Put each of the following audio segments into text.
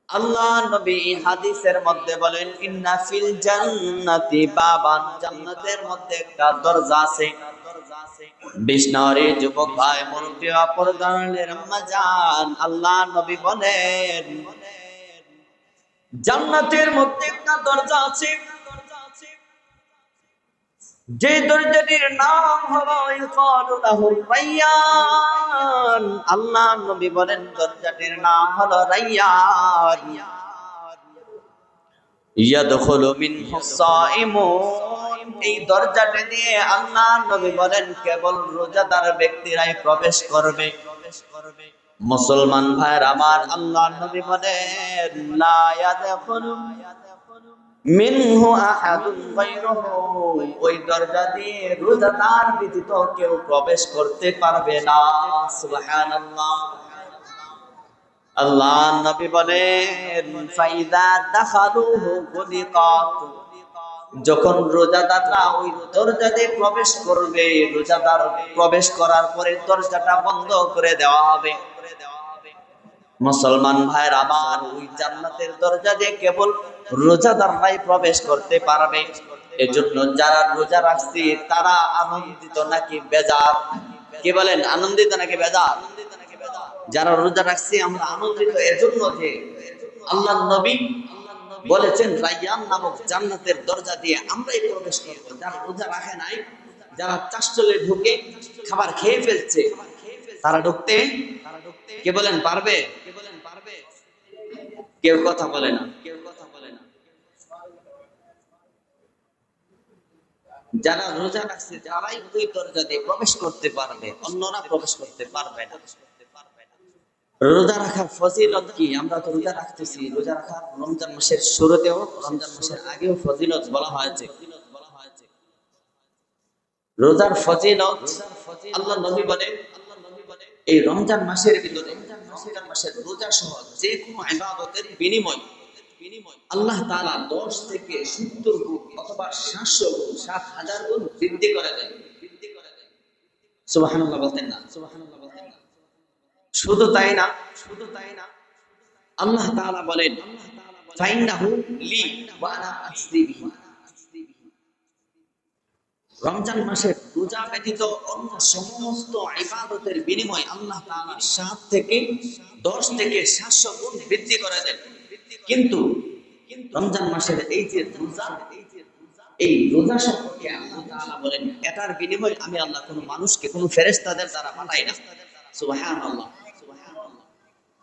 আল্লাহ নবী হাদিসের মধ্যে বলেন, ইন্না ফিল জান্নাতি বাবান, জান্নাতের মধ্যে একটা দরজা আছে। বিষ্ণরে যুবক ভাই, মুরব্বী অপরদানের আম্মা জান, আল্লাহ নবী বলেন জান্নাতের মধ্যে একটা দরজা আছে, যে দরজাটির নাম হলো ইউকালু লাহু রায়্যান। আল্লাহ নবী বলেন দরজাটির নাম হলো রায়্যান। ইয়াদখুলু মিনহু সাইমুন, এই দরজাটা দিয়ে আল্লাহ নবী বলেন কেবল রোজাদার ব্যক্তিরাই প্রবেশ করবে। মুসলমান ভাইরা আমার, আল্লাহ নবী বলেন লা ইয়াদখুলু মিনহু আহাদুন গায়রুহু, ওই দরজা দিয়ে রোজাদার ব্যতীত কেউ প্রবেশ করতে পারবে না। সুবহানাল্লাহ। আল্লাহ নবী বলেন ফাইদা দাখালুহু গুলিকাত, যখন রোজাদাররা ওই দরজা দিয়ে প্রবেশ করবে, রোজাদার প্রবেশ করার পরে দরজাটা বন্ধ করে দেওয়া হবে। মুসলমান ভাইরা আমার, ওই জান্নাতের দরজা দিয়ে কেবল রোজাদাররাই প্রবেশ করতে পারবে। এজন্য যারা রোজা রাখছে তারা আনন্দিত নাকি বেজার? কি বলেন, আনন্দিত নাকি বেজার? যারা রোজা রাখছে আমরা আনন্দিত এজন্য যে আল্লাহ নবী বলেছেন রায়্যান নামক জান্নাতের দরজা দিয়ে আমরাই প্রবেশ করব। যারা রোজা রাখে নাই, যারা চাষচলে ঢুকে খাবার খেয়ে ফেলছে, তারা ঢুকতে কে বলেন পারবে? কেউ কথা বলে না। যারা রোজা রাখছে যারাই ওই দরজা দিয়ে প্রবেশ করতে পারবে, অন্যরা প্রবেশ করতে পারবে না। রোজা রাখার ফজিলত কি? আমরা তো রোজা রাখতেছি, রোজা রাখার রমজান মাসের শুরুতেও রমজান মাসের আগেও ফজিলত বলা হয়েছে। রোজার ফজিলত আল্লাহ নবী বলেন এই রমজান মাসের ভিতরে, রমজান মাসের রোজা সহ যে কোনো ইবাদতের বিনিময় আল্লাহ তাআলা 10 থেকে 70 গুণ অথবা 700 গুণ 7000 গুণ বৃদ্ধি করে দেন। সুবহানাল্লাহ বলতেন না? সুবহানাল্লাহ বলতেন না? শুধু তাই না, আল্লাহ তাআলা বলেন ফাইন্নাহু লি ওয়া আনা আজজি বিহি। রমজান মাসের রোজা ব্যতীত অন্য সমস্ত ইবাদতের বিনিময় আল্লাহ তাআলা 7 থেকে 10 থেকে 700 গুণ বৃদ্ধি করে দেন। কিন্তু রমজান মাসের এই যে রোজা, এই রোজা সম্পর্কে আল্লাহ তাআলা বলেন এটার বিনিময় আমি আল্লাহ কোনো মানুষকে, কোনো ফেরেশতাদের দ্বারা পাঠাই না। সুবহানাল্লাহ।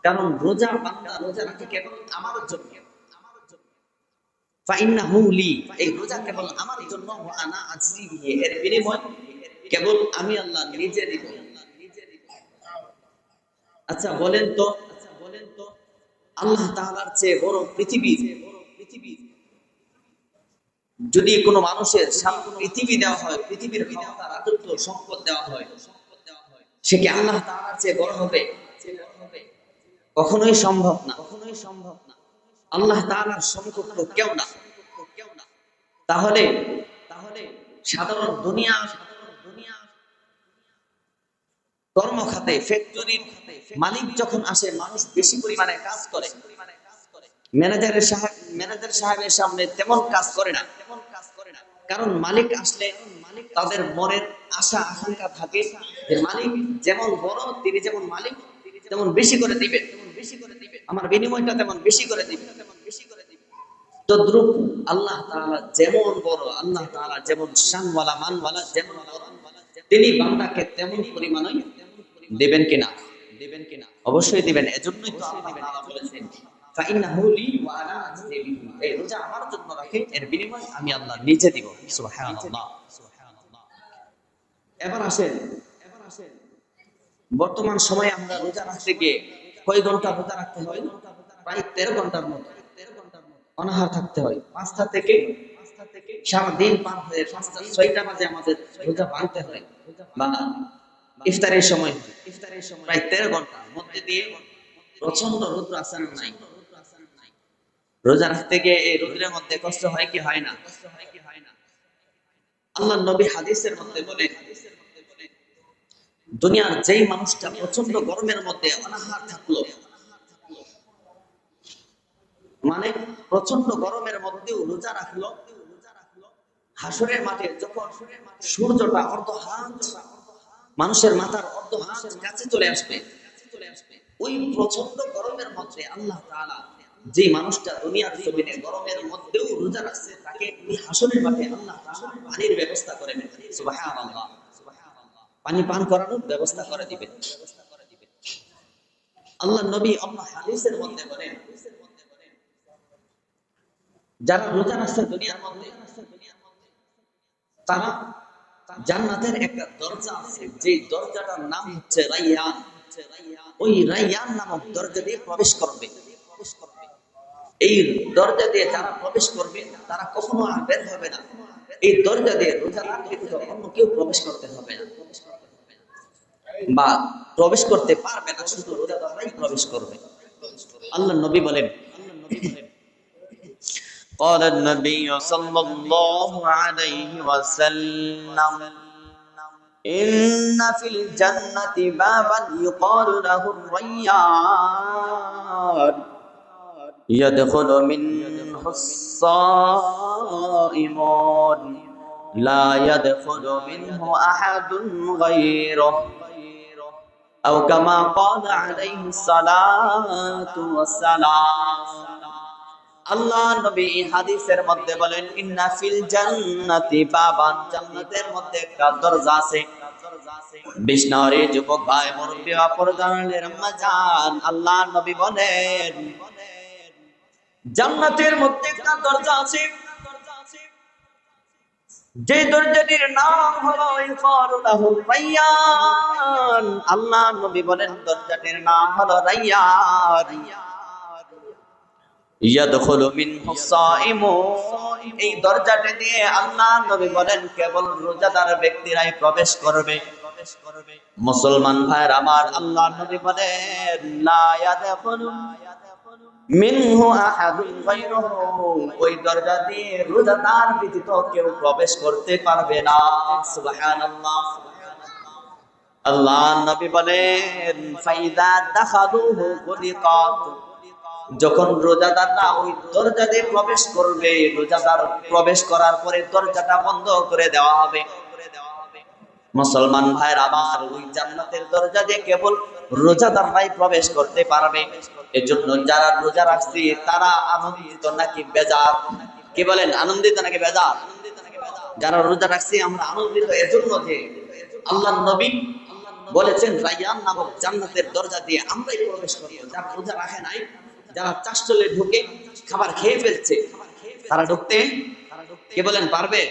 কারণ রোজা বান্দা রোজা রাখে কেবল আমার জন্য। ফাইন্নাহু লি, এই রোজা কেবল আমার জন্য, ওয়া আনা আজজি বিহি, এর বিনিময় কেবল আমি আল্লাহ নিজে দিব। আচ্ছা বলেন তো আল্লাহ তাআলার চেয়ে বড় পৃথিবী যদি কোনো মানুষের সারা পৃথিবী দেওয়া হয়, পৃথিবীর ক্ষমতা, রাজত্ব, সম্পদ দেওয়া হয়, সে কি আল্লাহ তাআলার চেয়ে বড় হবে? কখনোই সম্ভব না। আল্লাহ তাআলার সমকক্ষ কেউ না। তাহলে সাধারণ দুনিয়া কর্মখাতে, ফ্যাক্টরির মালিক যখন আসে, মানুষ বেশি পরিমাণে কাজ করে, ম্যানেজার সাহেবের সামনে তেমন কাজ করে না। কারণ মালিক আসলে তাদের মনের আশা আকাঙ্ক্ষা থাকে যে মালিক যেমন বড়, তিনি যেমন মালিক তেমন বেশি করে দিবেন, আমার বিনিময়টা তেমন বেশি করে দিবেন। তদ্রূপ আল্লাহ তাআলা যেমন বড়, আল্লাহ তাআলা যেমন শানওয়ালা, মানওয়ালা, যেমন বড়, তিনি বান্দাকে তেমন পরিমাণই দিবেন কিনা? অবশ্যই দিবেন। এজন্যই তো আল্লাহ তাআলা বলেছেন ফাইন্নাহু লি ওয়া আনা আজজি বিহি, এই রোজা আমার জন্য রাখে, এর বিনিময় আমি আল্লাহ নিজে দিব। সুবহানাল্লাহ। এবার আসেন, বর্তমান সময়ে আমরা রোজা রাখতে গিয়ে কয় ঘন্টা রোজা রাখতে হয়? প্রায় 13 ঘন্টার মতো অনাহার থাকতে হয়। 5টা থেকে সারা দিন পার হয়ে 5টা 6টা বাজে আমাদের রোজা ভাঙতে হয়, বা ইফতারের সময় প্রায় 13 ঘন্টার মধ্যে দিয়ে প্রচন্ড রৌদ্র আসেন নাই। রোজা রাখতে গিয়ে এই রৌদ্রের মধ্যে কষ্ট হয় কি হয় না? আল্লাহ নবী হাদিসের মধ্যে বলে দুনিয়ার যেই মানুষটা প্রচন্ড গরমের মধ্যে অনাহার থাকলো, মানে প্রচন্ড গরমের মধ্যেও রোজা রাখলো। হাসরের মাঠে যখন সূর্যটা অর্ধ হাত মানুষের মাথার অর্ধ হাত কাছে চলে আসবে, ওই প্রচন্ড গরমের মধ্যে আল্লাহ তাআলা যে মানুষটা দুনিয়ার জমিনে গরমের মধ্যেও রোজা রাখছে, তাকে ওই হাসরের মাঠে আল্লাহ তাআলা পানির ব্যবস্থা করে দেন। সুবহানাল্লাহ, পানি পান করানোর ব্যবস্থা করে দিবেন। আল্লাহ নবী অন্য হাদিসের মধ্যে বলেন, যারা রোজা রাখছে দুনিয়ার মধ্যে, তারা জান্নাতের একটা দরজা আছে, যে দরজাটার নাম হচ্ছে রাইয়ান। ওই রাইয়ান নামক দরজা দিয়ে প্রবেশ করবে। এই দরজা দিয়ে যারা প্রবেশ করবে তারা কখনো আর বের হবে না। এই দরজা দিয়ে রোজাদার ব্যতীত অন্য কেউ প্রবেশ করতে হবে না, বা প্রবেশ করতে পারবে না, শুধু রোজাদাররাই প্রবেশ করবে। আল্লাহ নবী বলেন, قال النبي صلى الله عليه وسلم إن في الجنة بابا يقال له الريان يدخل منه الصائمون لا يدخل منه أحد غيره أو كما قال عليه الصلاة والسلام। আল্লাহ নবী হাদিসের মধ্যে বলেন, ইন্না ফিল জান্নাতি বাবান, জান্নাতের মধ্যে একটা দরজা আছে। বিষ্ণুরে যুবক ভাই, মুরব্বি অপরজনের আম্মা জান, আল্লাহ নবী বলেন জান্নাতের মধ্যে একটা দরজা আছে, যে দরজাটির নাম হলো ইফারুল রাইয়ান। আল্লাহ নবী বলেন দরজাটির নাম হলো রাইয়ান। ইয়াদখুলু মিনহু সাইমুন, এই দরজাটা দিয়ে আল্লাহ নবী বলেন কেবল রোজাদার ব্যক্তিরাই প্রবেশ করবে। মুসলমান ভাইরা আমার, আল্লাহ নবী বলেন লা ইয়াদখুলু মিনহু আহাদুন গায়রুহু, ওই দরজা দিয়ে রোজাদার ব্যতীত কেউ প্রবেশ করতে পারবে না। সুবহানাল্লাহ। আল্লাহ নবী বলেন ফাইদা দাখালুহু গুলিকাত, যখন রোজাদাররা ওই দরজা দিয়ে প্রবেশ করবে, রোজাদার প্রবেশ করার পরে দরজাটা বন্ধ করে দেওয়া হবে। মুসলমান ভাইয়ের আমার, ওই জান্নাতের দরজা দিয়ে কেবল রোজাদাররাই প্রবেশ করতে পারবে। এজন্য যারা রোজা রাখছে তারা আনন্দিত নাকি বেজার? কি বলেন, আনন্দিত নাকি বেজার? যারা রোজা রাখছে আমরা আনন্দিত এজন্য যে আল্লাহ নবী বলেছেন রাইয়ান নামক জান্নাতের দরজা দিয়ে আমরাই প্রবেশ করব। যারা রোজা রাখে নাই, যারা চাষচলে ঢুকে খাবার খেয়ে ফেলছে, তারা ঢুকতে কে বলেন পারবে?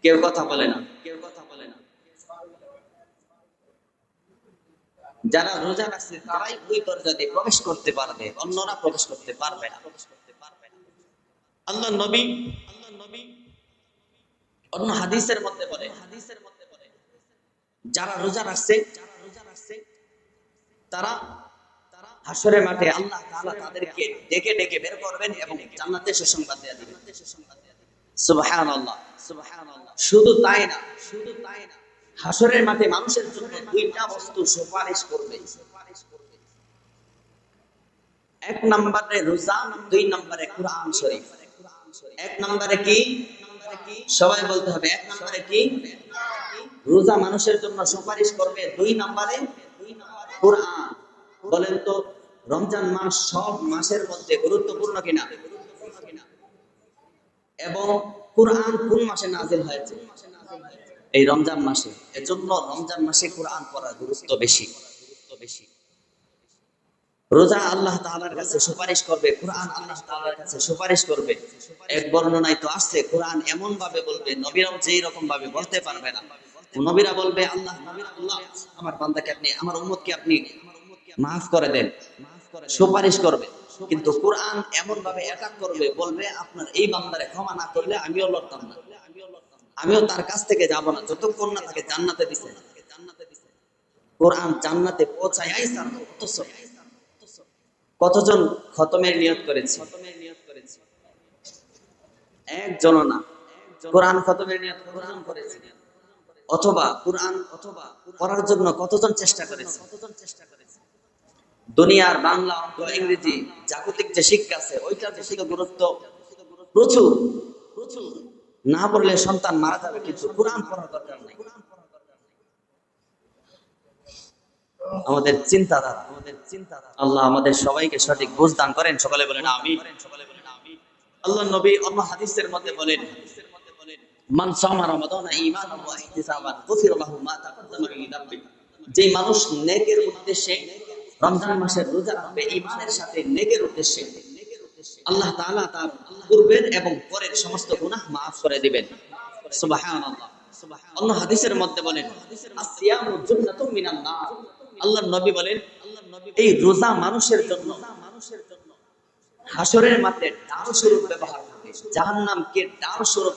কেউ কথা বলে না। যারা রোজা রাখছে তারাই ওই দরজা দিয়ে প্রবেশ করতে পারবে, অন্যরা প্রবেশ করতে পারবে না। আল্লাহ নবী অন্য হাদিসের মধ্যে বলে, যারা রোজা রাখছে তারা হাসরের মাঠে আল্লাহ তাআলা তাদেরকে ডেকে ডেকে বের করবেন এবং জান্নাতের সুসংবাদ দেয়া দিবেন। সুবহানাল্লাহ, সুবহানাল্লাহ। শুধু তাই না, হাসরের মাঠে মানুষের জন্য দুইটা বস্তু সুপারিশ করবে। এক নম্বরে রোজা, দুই নম্বরে কুরআন শরীফ। এক নম্বরে কি? সবাই বলতে হবে, এক নম্বরে কি? রোজা মানুষের জন্য সুপারিশ করবে, দুই নম্বরে কুরআন। বলেন তো রমজান মাস সব মাসের মধ্যে গুরুত্বপূর্ণ কিনা? এবং কুরআন কোন মাসে নাযিল হয়েছে? এই রমজান মাসে। এজন্য রমজান মাসে কুরআন পড়ার গুরুত্ব বেশি। রোজা আল্লাহ তাআলার কাছে সুপারিশ করবে, কুরআন আল্লাহ তাআলার কাছে সুপারিশ করবে। এক বর্ণনায় তো আসছে কুরআন এমন ভাবে বলবে, নবীরাও যেই রকম ভাবে বলতে পারবে না। নবীরা বলবে আল্লাহ আমার বান্দাকে আপনি, আমার উম্মতকে আপনি মাফ করে দেন, সুপারিশ করবে। কিন্তু কুরআন এমন ভাবে অ্যাটাক করবে, বলবে আপনার এই বান্দারে ক্ষমা না করলে আমিও লড়তাম না, আমিও তার কাছ থেকে যাব না যতক্ষণ না তাকে জান্নাতে দিছে। কোরআন জান্নাতে পৌঁছায় কতজন খতমের নিয়ত করেছে? একজন না। কোরআন খতমের নিয়ত কতজন করেছে? অথবা কোরআন পড়ার জন্য কতজন চেষ্টা করেছে? দুনিয়ার বাংলা, অঙ্ক, ইংরেজি, জাগতিক যে শিক্ষা আছে ওইটার প্রতি গুরুত্ব প্রচুর প্রচুর। না পড়লে সন্তান মারা যাবে, কিন্তু কোরআন পড়ার দরকার নাই। আমাদের চিন্তাধারা, আল্লাহ আমাদের সবাইকে সঠিক বুঝ দান করেন। সকলে বলেন আমিন। আল্লাহ নবী অন্য হাদিসের মধ্যে বলেন, মান সামা রমাদানা ঈমানান ওয়া ইহতিসাবান গুফিরা লাহু মা তাকাদ্দামা মিন যামবি। যে মানুষ নেকের উদ্দেশ্যে রমজান মাসের রোজা রাখবে, ঈমানের সাথে নেকের উদ্দেশ্যে, আল্লাহ তাআলা তার পূর্বের এবং পরের সমস্ত গুনাহ maaf করে দিবেন। সুবহানাল্লাহ। অন্য হাদিসের মধ্যে বলেন, আসিয়ামু জুন্নাতুম মিনান নার। আল্লাহর নবী বলেন, এই রোজা মানুষের জন্য হাসরের মাঠে ডাল স্বরূপ ব্যবহার হবে। জাহান্নামকে ডাল স্বরূপ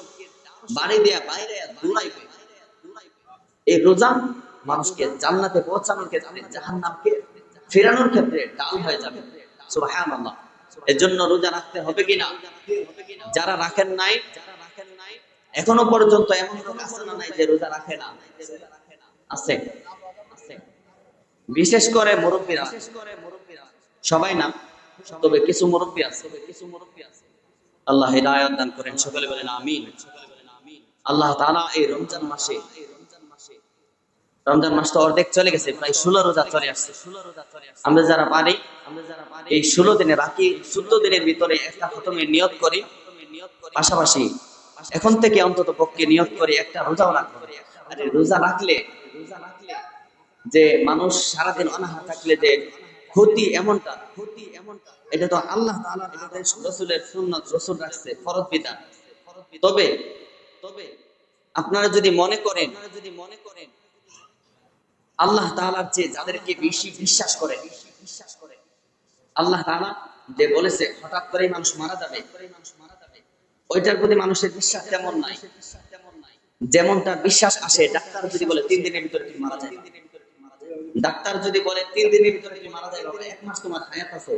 বাড়ি দেয়া বাইরে দৌড়াইবে। এই রোজা মানুষকে জান্নাতে পৌঁছানোর ক্ষেত্রে, জাহান্নামকে ফেরানোর ক্ষেত্রে ডাল হয়ে যাবে। সুবহানাল্লাহ। এজন্য রোজা রাখতে হবে কিনা? যারা রাখেন নাই, এখনো পর্যন্ত এমন লোক আছে না নাই যে রোজা রাখে না? আছে। বিশেষ করে মুরব্বীরা, সবাই না, তবে কিছু মুরব্বী আছে। আল্লাহ হিদায়াত দান করেন। সকলে বলেন আমিন। আল্লাহ তাআলা এই রমজান মাস তো অর্ধেক চলে গেছে, প্রায় 16 রোজা চলে আসছে। আমরা যারা পারি এই 16 দিনে, বাকি 14 দিনের ভিতরে একটা খতমের নিয়ত করি। পাশাপাশি এখন থেকে অন্তত পক্ষে নিয়ত করি একটা রোজাও রাখবো। আর রোজা রাখলে যে মানুষ সারাদিন অনাহার থাকলে যে ক্ষতি এমনটা, এটা তো আল্লাহ তাআলার আদেশ, রাসূলের সুন্নাত, রাসূল রাখছে ফরজ বিধান। তবে আপনারা যদি মনে করেন আল্লাহ তাআলার যে যাদেরকে বেশি বিশ্বাস করে, আল্লাহ তাআলা যে বলেছে হঠাৎ করে মানুষ মারা যাবে, ওইটার প্রতি মানুষের বিশ্বাস তেমন নাই। যেমনটা বিশ্বাস আসে, ডাক্তার যদি বলে 3 দিনের ভিতরে তুমি মারা যাবে, ডাক্তার যদি বলে 3 দিনের ভিতরে তুমি মারা যাবে, 1 মাস তোমার হায়াত আছে,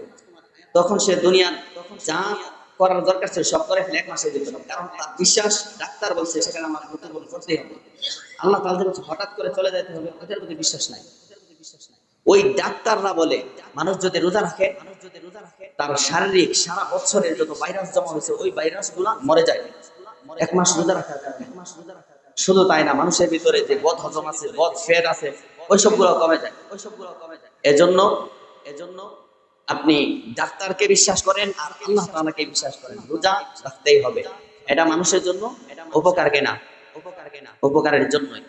তখন সে দুনিয়ার যা করার দরকার ছিল সব করে ফেলে 1 মাসের ভিতরে। কারণ তার বিশ্বাস, ডাক্তার বলছে সেখানে আমার মৃত্যুবরণ করতেই হবে। আল্লাহ তাআলা বলছে হঠাৎ করে চলে যেতে হবে, ওটার প্রতি বিশ্বাস নাই। ওই ডাক্তাররা বলে মানুষ যদি রোজা রাখে, তার শারীরিক সারা বছরের যত ভাইরাস জমা হয়েছে ওই ভাইরাসগুলো মরে যায় 1 মাস রোজা রাখার কারণে। শুধু তাই না, মানুষের ভিতরে যে বদ হজম আছে, বদ ফেট আছে, ওই সবগুলো কমে যায়। এজন্য আপনি ডাক্তারকে বিশ্বাস করেন আর আল্লাহ তাআলাকে বিশ্বাস করেন, রোজা রাখতেই হবে। এটা মানুষের জন্য উপকার কেনা, উপকারের জন্যই।